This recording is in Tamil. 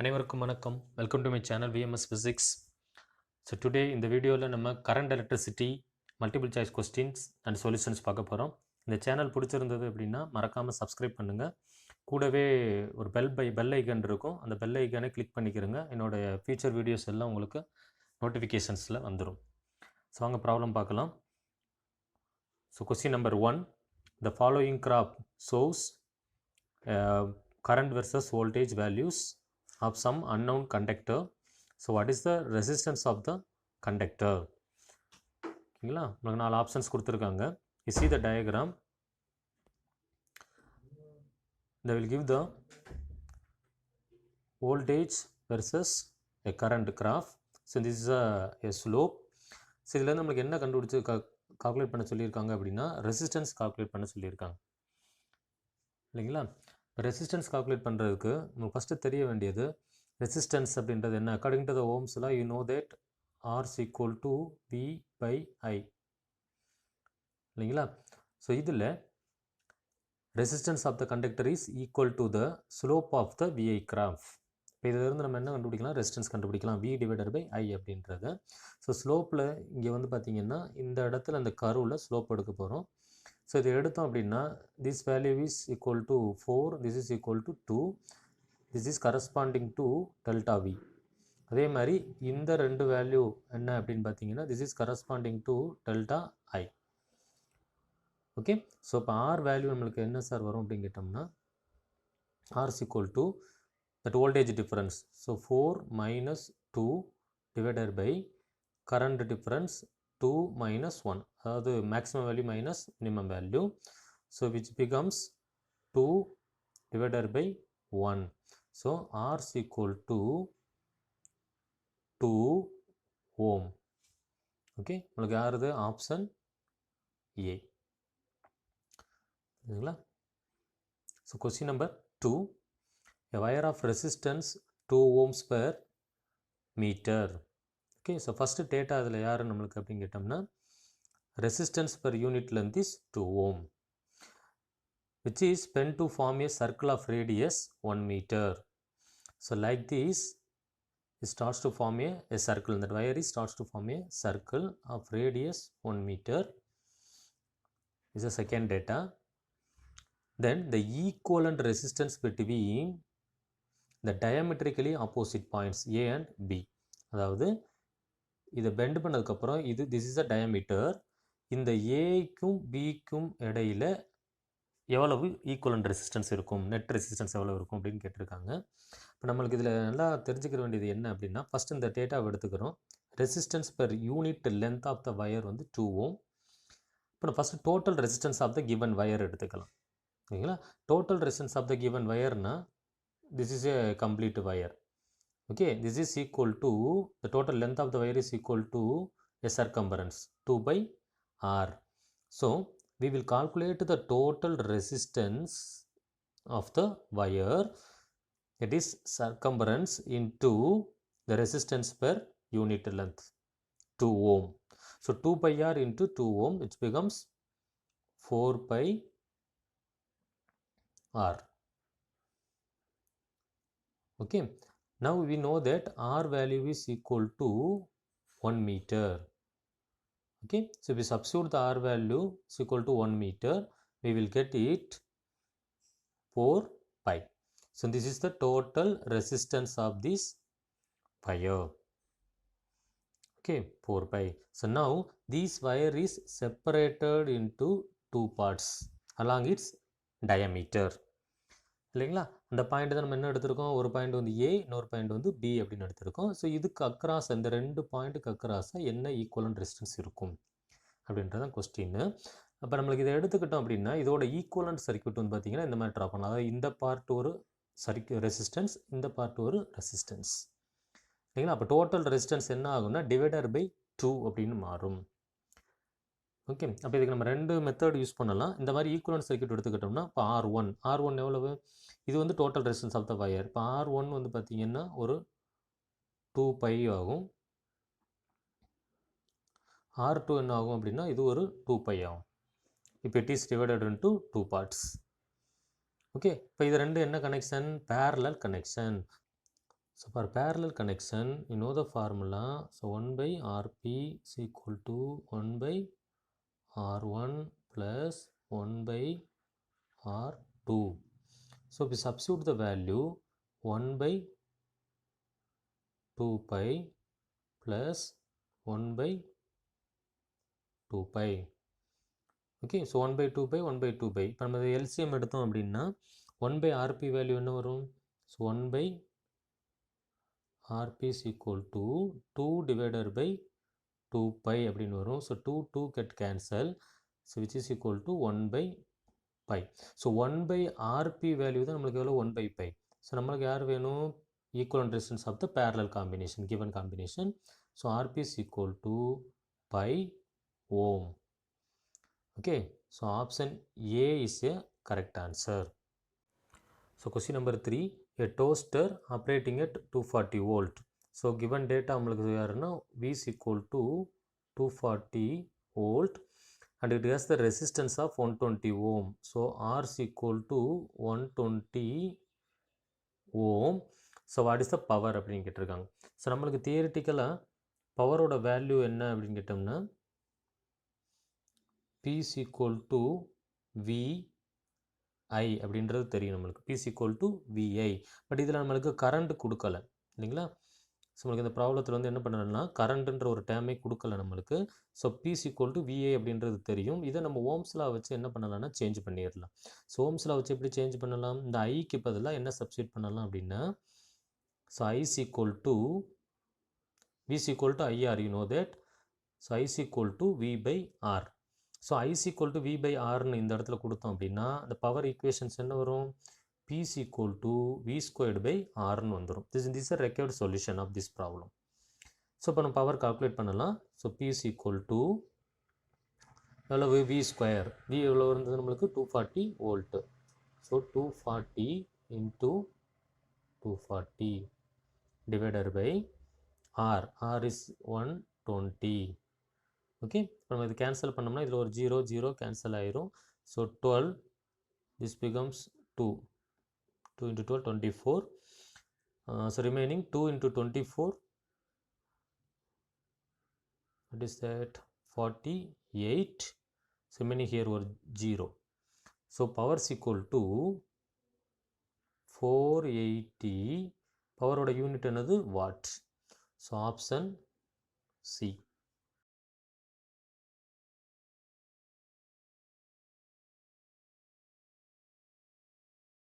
அனைவருக்கும் வணக்கம். Welcome to my channel VMS Physics. So today இந்த வீடியோவில் நம்ம current electricity multiple choice questions and solutions பார்க்க போகிறோம். இந்த சேனல் பிடிச்சிருந்தது அப்படின்னா மறக்காமல் சப்ஸ்கிரைப் பண்ணுங்கள். கூடவே ஒரு பெல் ஐக்கன் இருக்கும். அந்த பெல் ஐக்கனை கிளிக் பண்ணிக்கிறங்க. என்னோடய ஃபியூச்சர் வீடியோஸ் எல்லாம் உங்களுக்கு நோட்டிஃபிகேஷன்ஸில் வந்துடும். ஸோ வாங்க ப்ராப்ளம் பார்க்கலாம். So question number 1, the following graph shows current versus voltage values of some unknown conductor. So what is the resistance of the conductor? ஓகேங்களா, உங்களுக்கு 4 ஆப்ஷன்ஸ் கொடுத்துருக்காங்க. You see the diagram. They will give the voltage versus a current graph. So this is a slope. So இதில் நம்மளுக்கு என்ன கண்டுபிடிச்சி கால்குலேட் பண்ண சொல்லியிருக்காங்க அப்படின்னா ரெசிஸ்டன்ஸ் கால்குலேட் பண்ண சொல்லியிருக்காங்க இல்லைங்களா. ரெசிஸ்டன்ஸ் கால்குலேட் பண்ணுறதுக்கு நமக்கு ஃபஸ்ட்டு தெரிய வேண்டியது ரெசிஸ்டன்ஸ் அப்படின்றது என்ன. According to the Ohm's law you know that R is equal to V by I இல்லைங்களா. ஸோ இதில் resistance of the conductor is equal to the slope of the VI graph. இப்போ இதிலிருந்து நம்ம என்ன கண்டுபிடிக்கலாம், ரெசிஸ்டன்ஸ் கண்டுபிடிக்கலாம், வி டிவைடட் பை ஐ அப்படின்றது. ஸோ ஸ்லோப்பில் இங்கே வந்து பார்த்திங்கன்னா இந்த இடத்துல அந்த கர்வில் ஸ்லோப் எடுக்க போகிறோம். ஸோ இதை எடுத்தோம் அப்படின்னா this value is equal to 4, this is equal to 2, this is corresponding to delta V. அதே மாதிரி இந்த ரெண்டு வேல்யூ என்ன அப்படின்னு பார்த்தீங்கன்னா this is corresponding to delta I. Okay, so இப்போ ஆர் வேல்யூ நம்மளுக்கு என்ன சார் வரும் அப்படின்னு கேட்டோம்னா R is equal to that voltage difference. So 4 minus 2 divided by current difference 2 minus 1, அதாவது maximum value minus minimum value. So which becomes 2 divided by 1. So R is equal to 2 ohm. Okay, உங்களுக்கு யாருது ஆப்ஷன் A. சரிங்களா. So question number 2, a wire of resistance 2 ohms per meter. Okay, so first data அதில் யார் நம்மளுக்கு அப்படின்னு கேட்டோம்னா resistance per unit length is 2 ohm which is spent to form a circle of radius 1 meter. So like this it starts to form a circle. That wire is starts to form a circle of radius 1 meter is the second data. Then the equivalent resistance between the diametrically opposite points A and B. அதாவது இதை பெண்ட் பண்ணதுக்கப்புறம் இது திஸ் இஸ் அ டயமீட்டர். இந்த ஏக்கும் பிக்கும் இடையில் எவ்வளவு ஈக்குவலண்ட் ரெசிஸ்டன்ஸ் இருக்கும், நெட் ரெசிஸ்டன்ஸ் எவ்வளோ இருக்கும் அப்படின்னு கேட்டிருக்காங்க. இப்போ நம்மளுக்கு இதில் நல்லா தெரிஞ்சுக்க வேண்டியது என்ன அப்படின்னா ஃபஸ்ட் இந்த டேட்டாவை எடுத்துக்கிறோம். Resistance per unit length of the wire வந்து 2 ohm. இப்போ நான் first total resistance of the given wire எடுத்துக்கலாம். ஓகேங்களா. Total resistance of the given வயர்னா this is a complete wire. Okay, this is equal to the total length of the wire is equal to a circumference 2 by r. So we will calculate the total resistance of the wire, it is circumference into the resistance per unit length 2 ohm. So 2 pi r into 2 ohm which becomes 4 pi r. Okay, now we know that R value is equal to 1 meter. Okay, so if we substitute the R value is equal to 1 meter, we will get it 4 pi. So this is the total resistance of this wire. Okay, 4 pi. So now this wire is separated into 2 parts along its diameter. இல்லைங்களா. அந்த பாயிண்ட் தான் நம்ம என்ன எடுத்திருக்கோம், ஒரு பாயிண்ட் வந்து ஏ, இன்னொரு பாயிண்ட் வந்து பி அப்படின்னு எடுத்திருக்கோம். ஸோ இதுக்கு அக்ராஸ் இந்த ரெண்டு பாயிண்ட்டுக்கு அக்ராஸாக என்ன ஈக்குவலன்ட் ரெசிஸ்டன்ஸ் இருக்கும் அப்படின்றதான் கொஸ்டின். அப்போ நம்மளுக்கு இதை எடுத்துக்கிட்டோம் அப்படின்னா இதோட ஈக்குவலன்ட் சர்க்யூட் வந்து பார்த்திங்கன்னா இந்த மாதிரி ட்ரா பண்ணலாம். அதாவது இந்த பார்ட் ஒரு ரெசிஸ்டன்ஸ், இந்த பார்ட் ஒரு ரெசிஸ்டன்ஸ் இல்லைங்களா. அப்போ டோட்டல் ரெசிஸ்டன்ஸ் என்ன ஆகும்னா டிவைடர் பை 2 அப்படின்னு மாறும். ஓகே, அப்போ இதுக்கு நம்ம ரெண்டு மெத்தட் யூஸ் பண்ணலாம். இந்த மாதிரி ஈக்குவலன்ட் சர்க்யூட் எடுத்துக்கிட்டோம்னா இப்போ R1 எவ்வளவு, இது வந்து total resistance of the wire. இப்போ R1 வந்து பார்த்திங்கன்னா ஒரு 2 பை ஆகும். R2 என்ன ஆகும் அப்படின்னா இது ஒரு 2 பை ஆகும். இப்போ it is divided into 2 parts. Okay, இப்போ இது ரெண்டு என்ன connection, parallel connection. So for parallel connection, you know the formula. So 1 by Rp is equal to 1 by R1 plus 1 by R2. So we substitute the value 1 by 2 pi plus 1 by 2 pi. Okay, so 1 by 2 pi, 1 by 2 pi. இப்போ நம்ம LCM எடுத்தோம் அப்படின்னா 1 by RP வேல்யூ என்ன வரும்? So 1 by RP is equal to 2 divided by 2 pi அப்படின்னு வரும். So 2 get cancel. So which is equal to 1 by pi. So 1 by RP value தான் நம்மளுக்கு எவ்வளோ 1 by pi. ஸோ நம்மளுக்கு யார் வேணும்? Equivalent resistance of the parallel combination, given combination. So RP is equal to pi ohm. Okay, so option A is a correct answer. So question number 3, a toaster operating at 240 volt. So given data நம்மளுக்கு யாருன்னா V is equal to 240 volt and it has the resistance of 120 ohm. So R is equal to 120 ohm. So what is the power அப்படின்னு கேட்டிருக்காங்க. ஸோ நம்மளுக்கு தியரிட்டிக்கலாக பவரோட வேல்யூ என்ன அப்படின்னு கேட்டோம்னா P is equal to VI அப்படின்றது தெரியும் நம்மளுக்கு. P is equal to VI. But இதில் நம்மளுக்கு கரண்ட் கொடுக்கல இல்லைங்களா. ஸோ நம்மளுக்கு இந்த ப்ராப்ளத்தில் வந்து என்ன பண்ணணும்னா கரண்ட்டுன்ற ஒரு டேமே கொடுக்கல நம்மளுக்கு. So P is equal to VI அப்படின்றது தெரியும். இதை நம்ம ஓம்ஸ்லா வச்சு என்ன பண்ணலாம்னா சேஞ்ச் பண்ணிடலாம். ஸோ ஓம்ஸ்லா வச்சு எப்படி சேஞ்ச் பண்ணலாம்? இந்த ஐக்கு பதிலாக என்ன சப்ஸ்டியூட் பண்ணலாம் அப்படின்னா so I is equal to V is equal to IR, you know that. So I is equal to V by R. So I is equal to V by Rன்னு இந்த இடத்துல கொடுத்தோம் அப்படின்னா இந்த பவர் ஈக்குவேஷன்ஸ் என்ன வரும்? P is equal to V squared by Rன்னு வந்துடும். This is a required solution of this problem. So இப்போ நம்ம பவர் கால்குலேட் பண்ணலாம். So P is equal to எவ்வளவு? V square. V எவ்வளோ இருந்தது நம்மளுக்கு? 240 volt. So 240 into 240 divided by R. R is 120. Okay, நம்ம இது கேன்சல் பண்ணோம்னா இதில் ஒரு 0 கேன்சல் ஆயிரும். So 12, this becomes 2 into 12, 24. So remaining 2 into 24, what is that? 48. So remaining here were 0. So power is equal to 480. Power oda unit another watt. So option C.